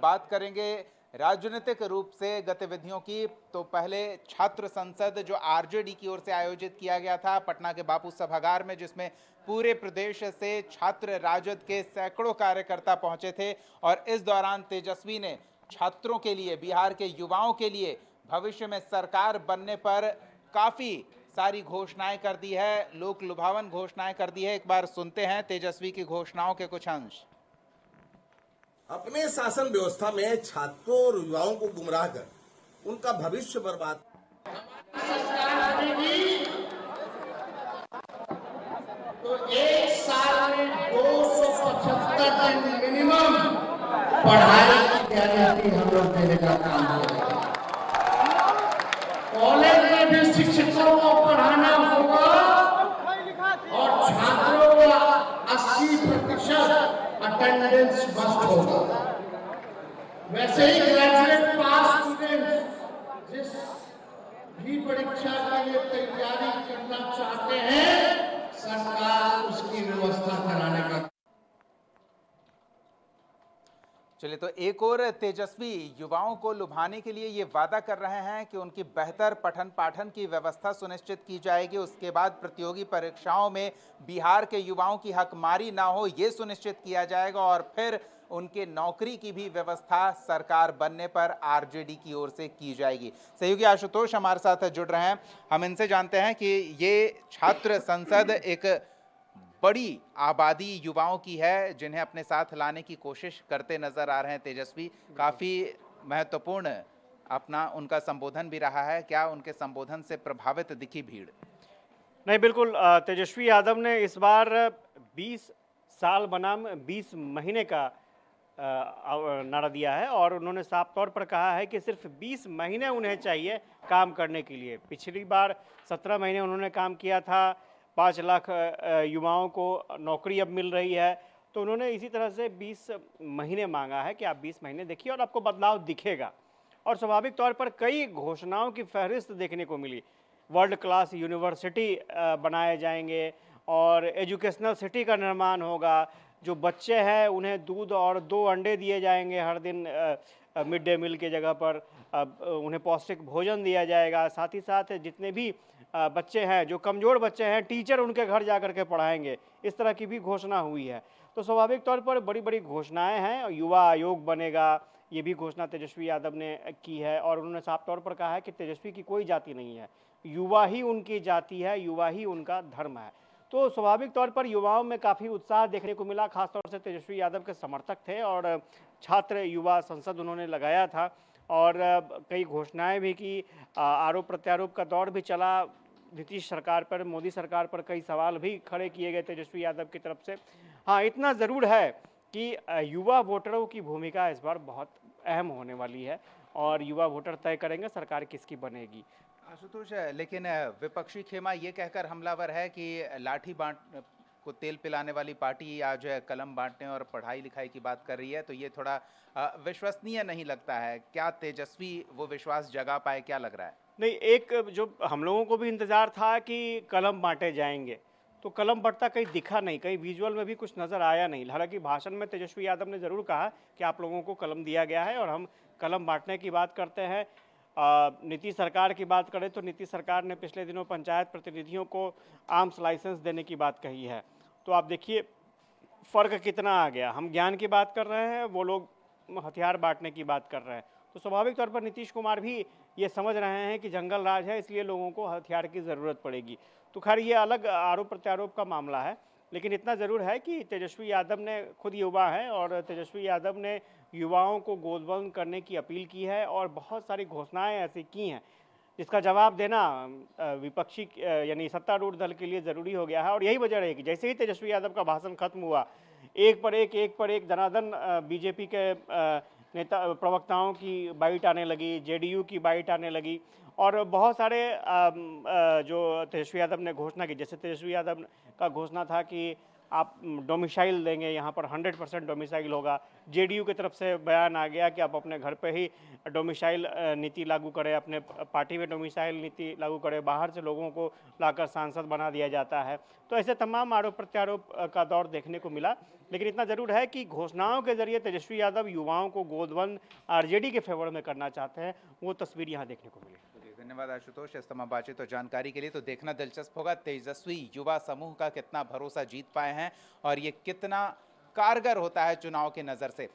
बात करेंगे राजनीतिक रूप से गतिविधियों की, तो पहले छात्र संसद जो आरजेडी की ओर से आयोजित किया गया था पटना के बापू सभागार में, जिसमें पूरे प्रदेश से छात्र राजद के सैकड़ों कार्यकर्ता पहुंचे थे। और इस दौरान तेजस्वी ने छात्रों के लिए, बिहार के युवाओं के लिए भविष्य में सरकार बनने पर काफी सारी घोषणाएं कर दी है, लोक लुभावन घोषणाएं कर दी है। एक बार सुनते हैं तेजस्वी की घोषणाओं के कुछ अंश। अपने शासन व्यवस्था में छात्रों और युवाओं को गुमराह कर उनका भविष्य बर्बाद। सरकार बनेगी तो एक साल में 275 दिन मिनिमम पढ़ाई की गारंटी हम लोग देने का काम करेंगे। कॉलेज में भी शिक्षकों को पढ़ाना होगा और छात्रों का 80% अटेंडेंस मस्ट होगा। वैसे ही ग्रेजुएट पास स्टूडेंट जिस भी परीक्षा के लिए तैयारी करना चाहते हैं, सरकार उसकी व्यवस्था कराने का। चलिए, तो एक और तेजस्वी युवाओं को लुभाने के लिए ये वादा कर रहे हैं कि उनकी बेहतर पठन पाठन की व्यवस्था सुनिश्चित की जाएगी। उसके बाद प्रतियोगी परीक्षाओं में बिहार के युवाओं की हकमारी ना हो, ये सुनिश्चित किया जाएगा। और फिर उनके नौकरी की भी व्यवस्था सरकार बनने पर आरजेडी की ओर से की जाएगी। सहयोगी आशुतोष हमारे साथ जुड़ रहे हैं, हम इनसे जानते हैं कि ये छात्र संसद एक बड़ी आबादी युवाओं की है जिन्हें अपने साथ लाने की कोशिश करते नजर आ रहे हैं तेजस्वी। काफी महत्वपूर्ण अपना उनका संबोधन भी रहा है। क्या उनके संबोधन से प्रभावित दिखी भीड़? नहीं, बिल्कुल। तेजस्वी यादव ने इस बार 20 साल बनाम 20 महीने का नारा दिया है और उन्होंने साफ तौर पर कहा है कि सिर्फ 20 महीने उन्हें चाहिए काम करने के लिए। पिछली बार 17 महीने उन्होंने काम किया था, 5 लाख युवाओं को नौकरी अब मिल रही है। तो उन्होंने इसी तरह से 20 महीने मांगा है कि आप 20 महीने देखिए और आपको बदलाव दिखेगा। और स्वाभाविक तौर पर कई घोषणाओं की फहरिस्त देखने को मिली। वर्ल्ड क्लास यूनिवर्सिटी बनाए जाएंगे और एजुकेशनल सिटी का निर्माण होगा। जो बच्चे हैं उन्हें दूध और 2 अंडे दिए जाएंगे हर दिन मिड डे मील के जगह पर। उन्हें पौष्टिक भोजन दिया जाएगा। साथ ही साथ जितने भी बच्चे हैं, जो कमज़ोर बच्चे हैं, टीचर उनके घर जा कर के पढ़ाएंगे। इस तरह की भी घोषणा हुई है। तो स्वाभाविक तौर पर बड़ी बड़ी घोषणाएं हैं। युवा आयोग बनेगा, ये भी घोषणा तेजस्वी यादव ने की है। और उन्होंने साफ तौर पर कहा है कि तेजस्वी की कोई जाति नहीं है, युवा ही उनकी जाति है, युवा ही उनका धर्म है। तो स्वाभाविक तौर पर युवाओं में काफ़ी उत्साह देखने को मिला। खासतौर से तेजस्वी यादव के समर्थक थे और छात्र युवा संसद उन्होंने लगाया था और कई घोषणाएं भी की। आरोप प्रत्यारोप का दौर भी चला नीतीश सरकार पर, मोदी सरकार पर कई सवाल भी खड़े किए गए तेजस्वी यादव की तरफ से। हाँ, इतना ज़रूर है कि युवा वोटरों की भूमिका इस बार बहुत अहम होने वाली है और युवा वोटर तय करेंगे सरकार किसकी बनेगी। आशुतोष, लेकिन विपक्षी खेमा ये कहकर हमलावर है कि लाठी बांट को तेल पिलाने वाली पार्टी आज कलम बांटने और पढ़ाई लिखाई की बात कर रही है, तो ये थोड़ा विश्वसनीय नहीं लगता है। क्या तेजस्वी वो विश्वास जगा पाए, क्या लग रहा है? नहीं, एक जो हम लोगों को भी इंतजार था कि कलम बांटे जाएंगे, तो कलम बढ़ता कहीं दिखा नहीं, कहीं विजुअल में भी कुछ नज़र आया नहीं। हालांकि भाषण में तेजस्वी यादव ने ज़रूर कहा कि आप लोगों को कलम दिया गया है और हम कलम बांटने की बात करते हैं। नीतीश सरकार की बात करें तो नीतीश सरकार ने पिछले दिनों पंचायत प्रतिनिधियों को आर्म्स लाइसेंस देने की बात कही है। तो आप देखिए फ़र्क कितना आ गया। हम ज्ञान की बात कर रहे हैं, वो लोग हथियार बांटने की बात कर रहे हैं। तो स्वाभाविक तौर पर नीतीश कुमार भी ये समझ रहे हैं कि जंगल राज है, इसलिए लोगों को हथियार की ज़रूरत पड़ेगी। तो खैर ये अलग आरोप प्रत्यारोप का मामला है, लेकिन इतना ज़रूर है कि तेजस्वी यादव ने, खुद युवा हैं और तेजस्वी यादव ने युवाओं को गोदबंद करने की अपील की है और बहुत सारी घोषणाएं ऐसी की हैं जिसका जवाब देना विपक्षी यानी सत्तारूढ़ दल के लिए ज़रूरी हो गया है। और यही वजह रहेगी, जैसे ही तेजस्वी यादव का भाषण खत्म हुआ, एक पर एक दनादन बीजेपी के नेता प्रवक्ताओं की बाइट आने लगी, जेडीयू की बाइट आने लगी और बहुत सारे जो तेजस्वी यादव ने घोषणा की, जैसे तेजस्वी यादव का घोषणा था कि आप डोमिसाइल देंगे, यहाँ पर 100% डोमिसाइल होगा, जेडीयू की तरफ से बयान आ गया कि आप अपने घर पे ही डोमिसाइल नीति लागू करें, अपने पार्टी में डोमिसाइल नीति लागू करें, बाहर से लोगों को लाकर सांसद बना दिया जाता है। तो ऐसे तमाम आरोप प्रत्यारोप का दौर देखने को मिला। लेकिन इतना जरूर है कि घोषणाओं के जरिए तेजस्वी यादव युवाओं को गोदबंद आरजेडी के फेवर में करना चाहते हैं, वो तस्वीर यहाँ देखने को मिली। धन्यवाद आशुतोष इस तमाम बातचीत और जानकारी के लिए। तो देखना दिलचस्प होगा तेजस्वी युवा समूह का कितना भरोसा जीत पाए हैं और ये कितना कारगर होता है चुनाव के नजर से।